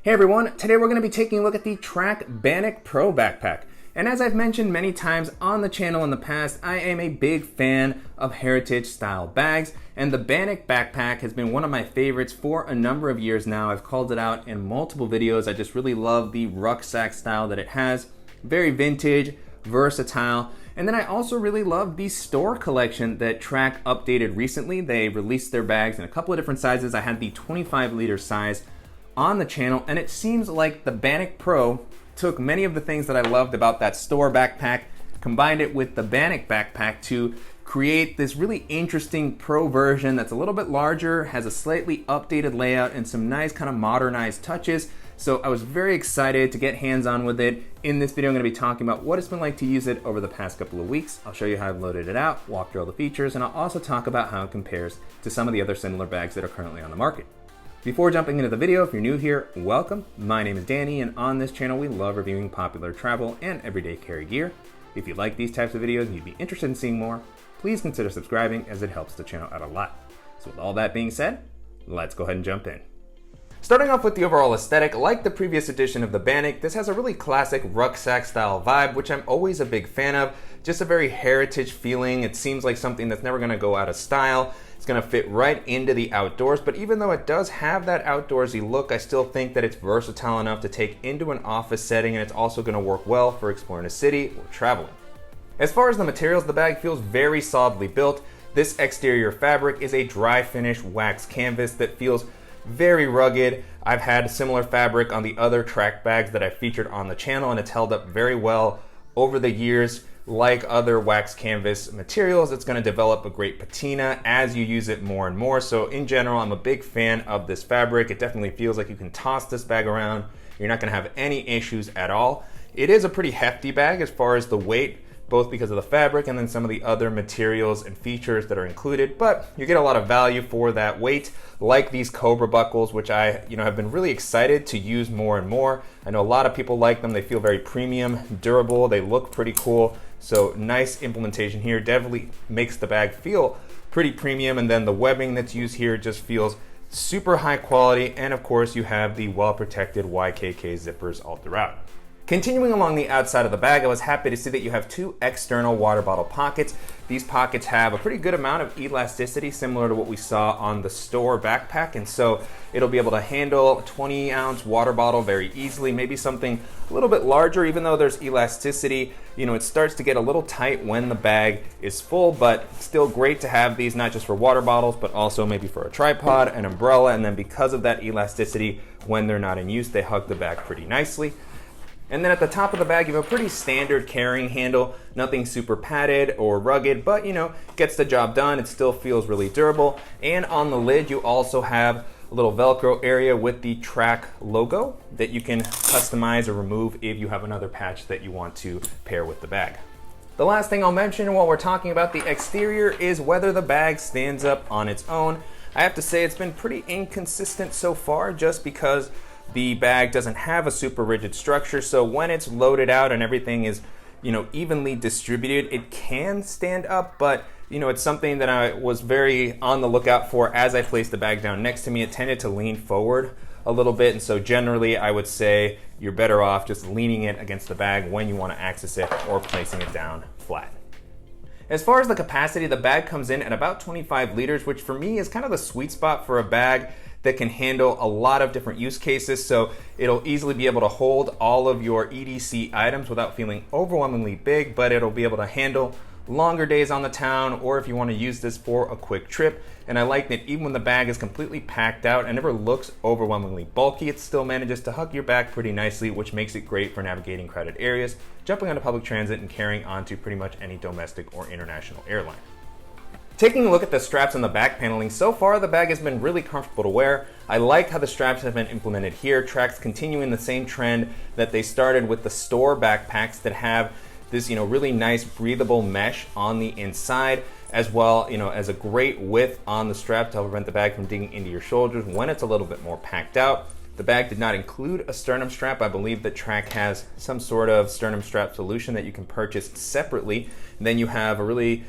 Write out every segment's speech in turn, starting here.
Hey everyone, today we're going to be taking a look at the Trakke Bannoch Pro backpack. And as I've mentioned many times on the channel in the past, I am a big fan of heritage style bags, and the Bannoch backpack has been one of my favorites for a number of years now. I've called it out in multiple videos. I just really love the rucksack style that it has. Very vintage, versatile. And then I also really love the Storr collection that Trakke updated recently. They released their bags in a couple of different sizes. I had the 25-liter size on the channel, and it seems like the Bannoch Pro took many of the things that I loved about that Storr backpack, combined it with the Bannoch backpack to create this really interesting Pro version that's a little bit larger, has a slightly updated layout, and some nice kind of modernized touches. So I was very excited to get hands-on with it. In this video, I'm going to be talking about what it's been like to use it over the past couple of weeks. I'll show you how I've loaded it out, walk through all the features, and I'll also talk about how it compares to some of the other similar bags that are currently on the market. Before jumping into the video, if you're new here, welcome. My name is Danny, and on this channel, we love reviewing popular travel and everyday carry gear. If you like these types of videos and you'd be interested in seeing more, please consider subscribing as it helps the channel out a lot. So with all that being said, let's go ahead and jump in. Starting off with the overall aesthetic, like the previous edition of the Bannoch, this has a really classic rucksack style vibe, which I'm always a big fan of. Just a very heritage feeling. It seems like something that's never gonna go out of style. It's gonna fit right into the outdoors, but even though it does have that outdoorsy look, I still think that it's versatile enough to take into an office setting, and it's also gonna work well for exploring a city or traveling. As far as the materials, the bag feels very solidly built. This exterior fabric is a dry finish wax canvas that feels very rugged. I've had similar fabric on the other Trakke bags that I featured on the channel, and it's held up very well over the years. Like other wax canvas materials, it's going to develop a great patina as you use it more and more. So in general, I'm a big fan of this fabric. It definitely feels like you can toss this bag around. You're not going to have any issues at all. It is a pretty hefty bag as far as the weight, both because of the fabric and then some of the other materials and features that are included, but you get a lot of value for that weight, like these Cobra buckles, which I have been really excited to use more and more. I know a lot of people like them. They feel very premium, durable, they look pretty cool. So nice implementation here, definitely makes the bag feel pretty premium, and then the webbing that's used here just feels super high quality, and of course you have the well-protected YKK zippers all throughout. Continuing along the outside of the bag, I was happy to see that you have two external water bottle pockets. These pockets have a pretty good amount of elasticity, similar to what we saw on the Storr backpack, and so it'll be able to handle a 20-ounce water bottle very easily, maybe something a little bit larger. Even though there's elasticity, it starts to get a little tight when the bag is full, but still great to have these not just for water bottles, but also maybe for a tripod, an umbrella, and then because of that elasticity, when they're not in use, they hug the bag pretty nicely. And then at the top of the bag, you have a pretty standard carrying handle, nothing super padded or rugged, but gets the job done. It still feels really durable. And on the lid, you also have a little Velcro area with the Trakke logo that you can customize or remove if you have another patch that you want to pair with the bag. The last thing I'll mention while we're talking about the exterior is whether the bag stands up on its own. I have to say it's been pretty inconsistent so far, just because the bag doesn't have a super rigid structure, so when it's loaded out and everything is, evenly distributed, it can stand up, but it's something that I was very on the lookout for. As I placed the bag down next to me, it tended to lean forward a little bit, and so generally I would say you're better off just leaning it against the bag when you want to access it or placing it down flat. As far as the capacity, the bag comes in at about 25 liters, which for me is kind of the sweet spot for a bag that can handle a lot of different use cases. So it'll easily be able to hold all of your EDC items without feeling overwhelmingly big, but it'll be able to handle longer days on the town, or if you want to use this for a quick trip. And I like that even when the bag is completely packed out and never looks overwhelmingly bulky, it still manages to hug your back pretty nicely, which makes it great for navigating crowded areas, jumping onto public transit, and carrying onto pretty much any domestic or international airline. Taking a look at the straps on the back paneling, so far the bag has been really comfortable to wear. I like how the straps have been implemented here. Trakke's continuing the same trend that they started with the Storr backpacks that have this really nice breathable mesh on the inside, as well as a great width on the strap to help prevent the bag from digging into your shoulders when it's a little bit more packed out. The bag did not include a sternum strap. I believe that Trakke has some sort of sternum strap solution that you can purchase separately. And then you have a really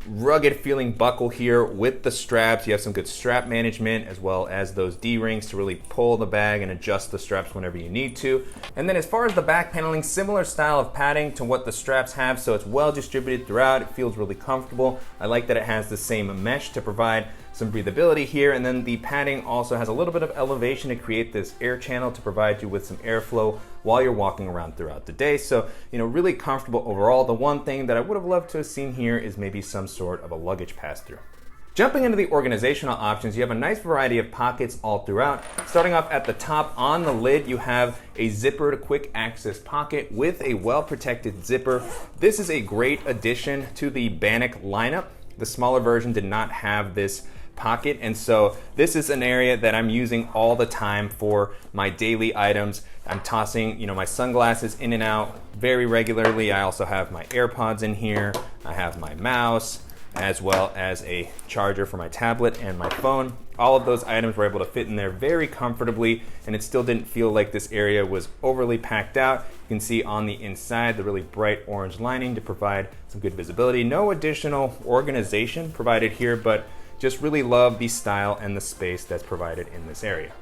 rugged feeling buckle here with the straps. You have some good strap management as well as those D-rings to really pull the bag and adjust the straps whenever you need to. And then as far as the back paneling, similar style of padding to what the straps have, so it's well distributed throughout. It feels really comfortable. I like that it has the same mesh to provide some breathability here, and then the padding also has a little bit of elevation to create this air channel to provide you with some airflow while you're walking around throughout the day. So, really comfortable overall. The one thing that I would have loved to have seen here is maybe some sort of a luggage pass-through. Jumping into the organizational options, you have a nice variety of pockets all throughout. Starting off at the top on the lid, you have a zippered quick access pocket with a well-protected zipper. This is a great addition to the Bannoch lineup. The smaller version did not have this pocket, and so this is an area that I'm using all the time for my daily items. I'm tossing, my sunglasses in and out very regularly. I also have my AirPods in here. I have my mouse, as well as a charger for my tablet and my phone. All of those items were able to fit in there very comfortably, and it still didn't feel like this area was overly packed out. You can see on the inside the really bright orange lining to provide some good visibility. No additional organization provided here, but just really love the style and the space that's provided in this area.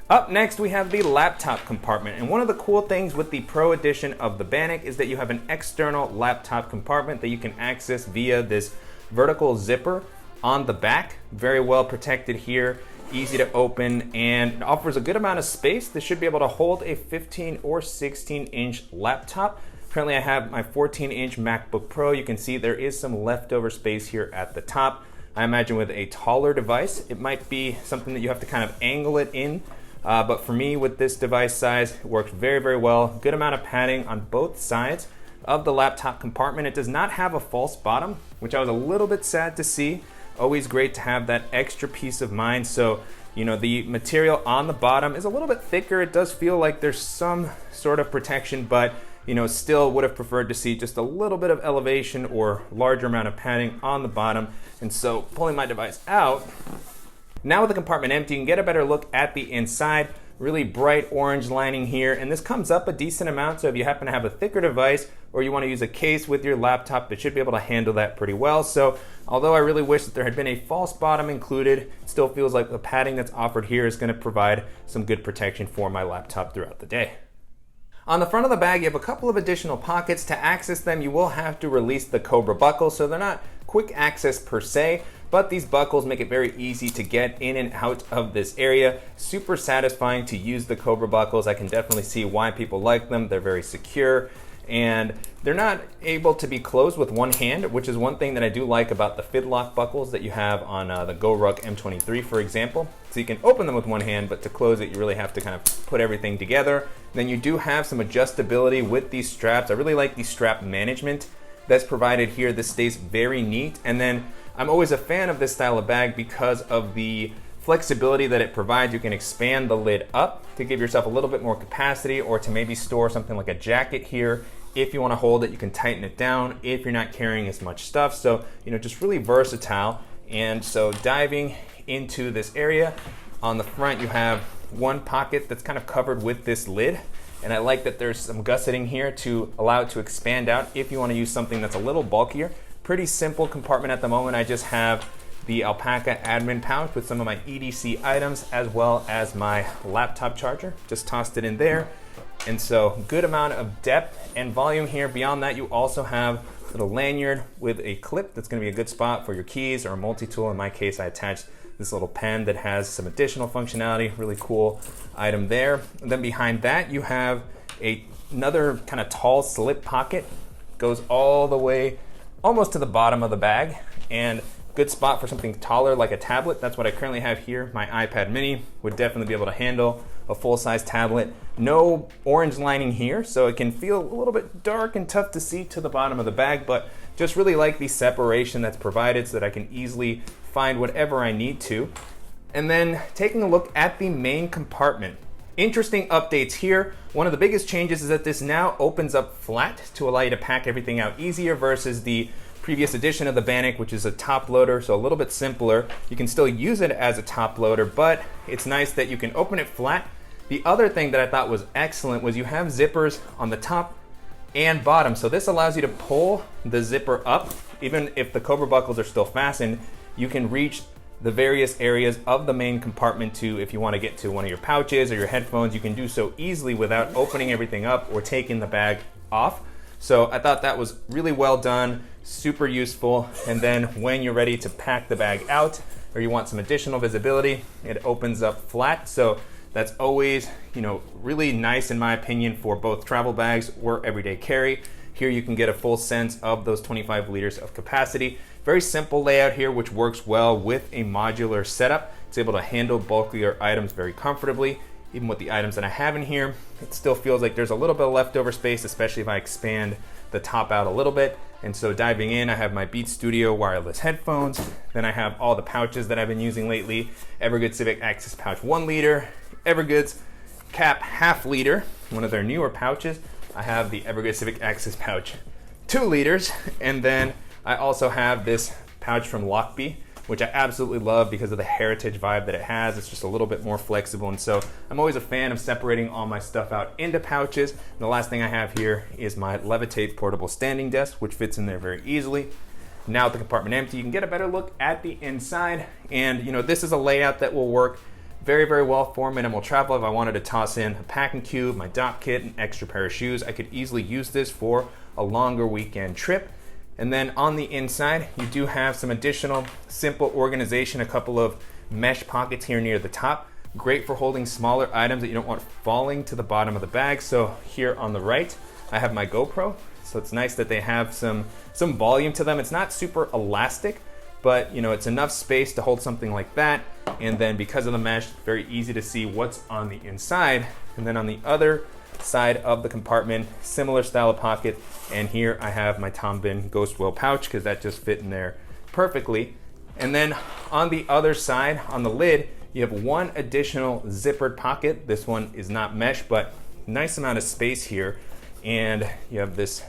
Up next, we have the laptop compartment. And one of the cool things with the Pro edition of the Bannoch is that you have an external laptop compartment that you can access via this vertical zipper on the back. Very well protected here, easy to open, and offers a good amount of space. This should be able to hold a 15 or 16-inch laptop. Currently, I have my 14-inch MacBook Pro. You can see there is some leftover space here at the top. I imagine with a taller device, it might be something that you have to kind of angle it in. But for me, with this device size, it works very, very well. Good amount of padding on both sides of the laptop compartment. It does not have a false bottom, which I was a little bit sad to see. Always great to have that extra peace of mind. So, the material on the bottom is a little bit thicker. It does feel like there's some sort of protection, but still would have preferred to see just a little bit of elevation or larger amount of padding on the bottom. And so pulling my device out, now with the compartment empty, you can get a better look at the inside. Really bright orange lining here, and this comes up a decent amount, so if you happen to have a thicker device or you want to use a case with your laptop, it should be able to handle that pretty well. So although I really wish that there had been a false bottom included, it still feels like the padding that's offered here is going to provide some good protection for my laptop throughout the day. On the front of the bag, you have a couple of additional pockets. To access them, you will have to release the Cobra buckle, so they're not quick access per se, but these buckles make it very easy to get in and out of this area. Super satisfying to use the Cobra buckles. I can definitely see why people like them. They're very secure, and they're not able to be closed with one hand, which is one thing that I do like about the Fidlock buckles that you have on the GoRuck M23, for example. So you can open them with one hand, but to close it, you really have to kind of put everything together. Then you do have some adjustability with these straps. I really like the strap management that's provided here. This stays very neat. And then I'm always a fan of this style of bag because of the flexibility that it provides. You can expand the lid up to give yourself a little bit more capacity, or to maybe store something like a jacket here. If you want to hold it, you can tighten it down if you're not carrying as much stuff. So, just really versatile. And so diving into this area, on the front you have one pocket that's kind of covered with this lid. And I like that there's some gusseting here to allow it to expand out if you want to use something that's a little bulkier. Pretty simple compartment at the moment. I just have the alpaca admin pouch with some of my EDC items, as well as my laptop charger. Just tossed it in there. And so good amount of depth and volume here. Beyond that, you also have a little lanyard with a clip that's going to be a good spot for your keys or a multi-tool. In my case, I attached this little pen that has some additional functionality. Really cool item there. And then behind that, you have another kind of tall slip pocket. Goes all the way almost to the bottom of the bag, and good spot for something taller like a tablet. That's what I currently have here. My iPad mini would definitely be able to handle a full-size tablet. No orange lining here, so it can feel a little bit dark and tough to see to the bottom of the bag, but just really like the separation that's provided so that I can easily find whatever I need to. And then taking a look at the main compartment. Interesting updates here. One of the biggest changes is that this now opens up flat to allow you to pack everything out easier versus the previous edition of the Bannoch, which is a top loader, so a little bit simpler. You can still use it as a top loader, but it's nice that you can open it flat. The other thing that I thought was excellent was you have zippers on the top and bottom, so this allows you to pull the zipper up even if the Cobra buckles are still fastened, you can reach the various areas of the main compartment too. If you want to get to one of your pouches or your headphones, you can do so easily without opening everything up or taking the bag off. So I thought that was really well done, super useful. And then when you're ready to pack the bag out or you want some additional visibility, it opens up flat. So that's always, really nice in my opinion for both travel bags or everyday carry. Here you can get a full sense of those 25 liters of capacity. Very simple layout here, which works well with a modular setup. It's able to handle bulkier items very comfortably. Even with the items that I have in here, it still feels like there's a little bit of leftover space, especially if I expand the top out a little bit. And so diving in, I have my Beats Studio wireless headphones. Then I have all the pouches that I've been using lately. Evergood Civic Access Pouch 1 liter, Evergood's Cap half liter, one of their newer pouches. I have the Evergood Civic Access Pouch 2 liters, and then I also have this pouch from Lockbee, which I absolutely love because of the heritage vibe that it has. It's just a little bit more flexible, and so I'm always a fan of separating all my stuff out into pouches. And the last thing I have here is my Levitate portable standing desk, which fits in there very easily. Now with the compartment empty, you can get a better look at the inside, and this is a layout that will work very, very well for minimal travel. If I wanted to toss in a packing cube, my dock kit, an extra pair of shoes, I could easily use this for a longer weekend trip. And then on the inside, you do have some additional simple organization, a couple of mesh pockets here near the top. Great for holding smaller items that you don't want falling to the bottom of the bag. So here on the right, I have my GoPro. So it's nice that they have some volume to them. It's not super elastic, but it's enough space to hold something like that. And then because of the mesh, it's very easy to see what's on the inside. And then on the other side of the compartment, similar style of pocket. And here I have my Tom Bin Ghost Wheel pouch because that just fit in there perfectly. And then on the other side, on the lid, you have one additional zippered pocket. This one is not mesh, but nice amount of space here. And you have this,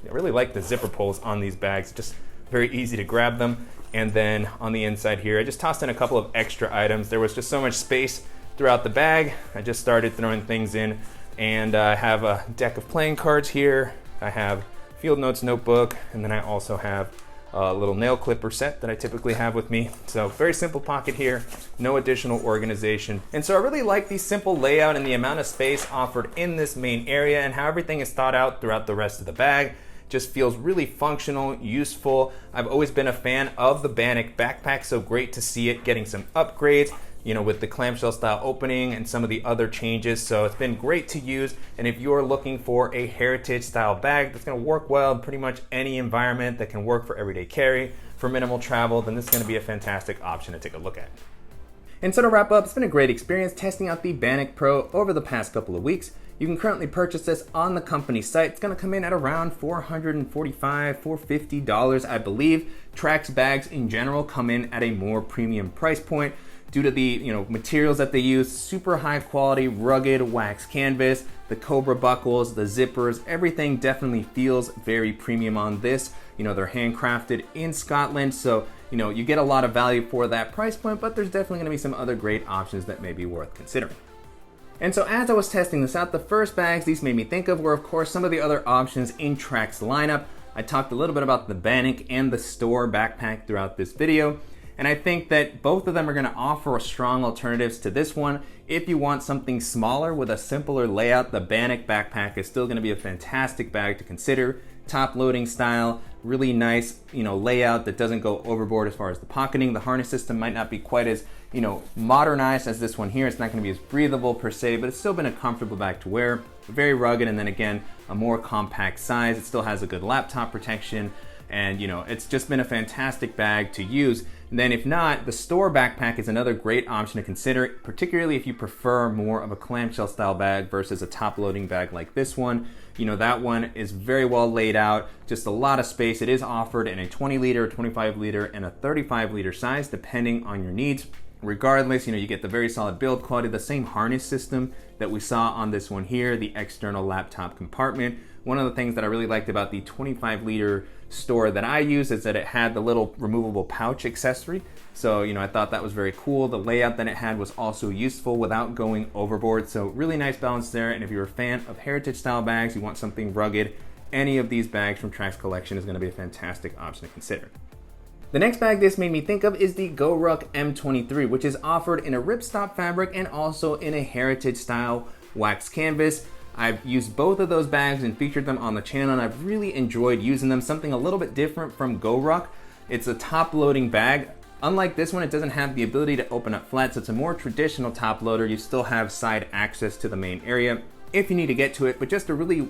I really like the zipper pulls on these bags, just very easy to grab them. And then on the inside here, I just tossed in a couple of extra items. There was just so much space throughout the bag. I just started throwing things in, and I have a deck of playing cards here. I have Field Notes notebook, and then I also have a little nail clipper set that I typically have with me. So very simple pocket here, no additional organization. And so I really like the simple layout and the amount of space offered in this main area, and how everything is thought out throughout the rest of the bag. Just feels really functional, useful. I've always been a fan of the Bannoch backpack, so great to see it getting some upgrades, with the clamshell style opening and some of the other changes. So it's been great to use. And if you're looking for a heritage style bag that's gonna work well in pretty much any environment, that can work for everyday carry, for minimal travel, then this is gonna be a fantastic option to take a look at. And so to wrap up, it's been a great experience testing out the Bannoch Pro over the past couple of weeks. You can currently purchase this on the company site. It's gonna come in at around $445, $450, I believe. Trax bags in general come in at a more premium price point due to the materials that they use. Super high quality, rugged wax canvas, the Cobra buckles, the zippers, everything definitely feels very premium on this. They're handcrafted in Scotland, so you get a lot of value for that price point, but there's definitely gonna be some other great options that may be worth considering. And so as I was testing this out, the first bags these made me think of were of course some of the other options in Track's lineup. I talked a little bit about the Bannoch and the Storr backpack throughout this video, and I think that both of them are going to offer strong alternatives to this one. If you want something smaller with a simpler layout, the Bannoch backpack is still going to be a fantastic bag to consider. Top loading style, really nice layout that doesn't go overboard as far as the pocketing. The harness system might not be quite as modernized as this one here. It's not going to be as breathable per se, but it's still been a comfortable bag to wear. Very rugged, and then again a more compact size. It still has a good laptop protection, and it's just been a fantastic bag to use. And then if not, the Storr backpack is another great option to consider, particularly if you prefer more of a clamshell style bag versus a top loading bag like this one. That one is very well laid out, just a lot of space. It is offered in a 20 liter, 25 liter, and a 35 liter size depending on your needs. Regardless, you get the very solid build quality, the same harness system that we saw on this one here, the external laptop compartment. One of the things that I really liked about the 25 liter Storr that I use is that it had the little removable pouch accessory. So, I thought that was very cool. The layout that it had was also useful without going overboard. So really nice balance there. And if you're a fan of heritage style bags, you want something rugged any of these bags from Trakke's collection is going to be a fantastic option to consider. The next bag this made me think of is the GoRuck M23, which is offered in a ripstop fabric and also in a heritage style wax canvas. I've used both of those bags and featured them on the channel, and I've really enjoyed using them. Something a little bit different from GoRuck. It's a top loading bag. Unlike this one, it doesn't have the ability to open up flat, so it's a more traditional top loader. You still have side access to the main area if you need to get to it, but just a really,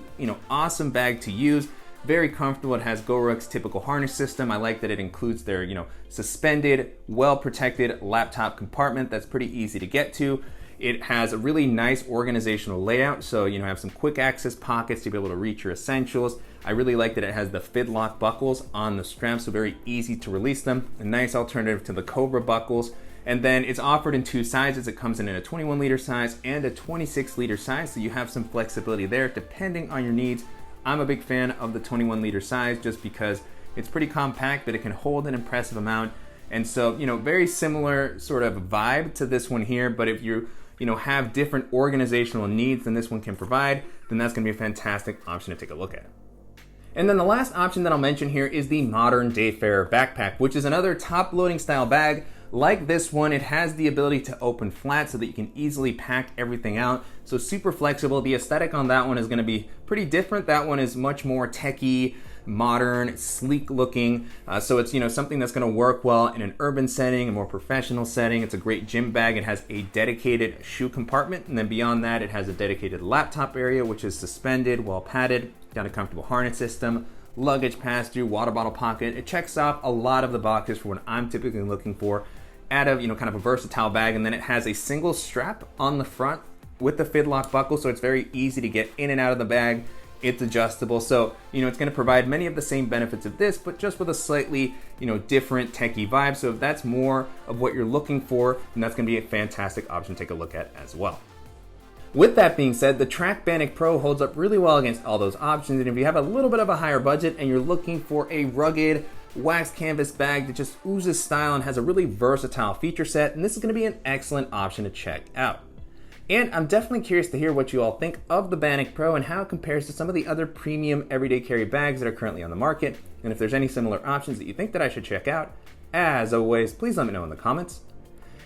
awesome bag to use. Very comfortable. It has GoRuck's typical harness system. I like that it includes their, suspended, well-protected laptop compartment that's pretty easy to get to. It has a really nice organizational layout, so have some quick access pockets to be able to reach your essentials. I really like that it has the fidlock buckles on the straps, so very easy to release them. A nice alternative to the Cobra buckles. And then it's offered in two sizes. It comes in a 21 liter size and a 26 liter size, so you have some flexibility there depending on your needs. I'm a big fan of the 21 liter size just because it's pretty compact, but it can hold an impressive amount. And so, very similar sort of vibe to this one here, but if you have different organizational needs than this one can provide, then that's gonna be a fantastic option to take a look at. And then the last option that I'll mention here is the Modern Dayfarer backpack, which is another top loading style bag. Like this one, it has the ability to open flat so that you can easily pack everything out. So super flexible. The aesthetic on that one is gonna be pretty different. That one is much more techy, modern, sleek looking. So it's something that's gonna work well in an urban setting, a more professional setting. It's a great gym bag. It has a dedicated shoe compartment. And then beyond that, it has a dedicated laptop area, which is suspended, well padded, got a comfortable harness system, luggage pass-through, water bottle pocket. It checks off a lot of the boxes for what I'm typically looking for out of kind of a versatile bag. And then it has a single strap on the front with the fidlock buckle, so it's very easy to get in and out of the bag. It's adjustable, so it's going to provide many of the same benefits of this, but just with a slightly different techie vibe. So if that's more of what you're looking for, then that's going to be a fantastic option to take a look at as well. With that being said, the Trakke Bannoch Pro holds up really well against all those options, and if you have a little bit of a higher budget and you're looking for a rugged wax canvas bag that just oozes style and has a really versatile feature set, and this is going to be an excellent option to check out. And I'm definitely curious to hear what you all think of the Bannoch Pro and how it compares to some of the other premium everyday carry bags that are currently on the market. And if there's any similar options that you think that I should check out, as always, please let me know in the comments.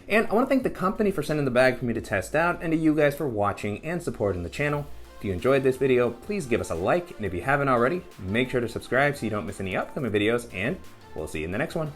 And I want to thank the company for sending the bag for me to test out, and to you guys for watching and supporting the channel. If you enjoyed this video, please give us a like, and if you haven't already, make sure to subscribe so you don't miss any upcoming videos, and we'll see you in the next one.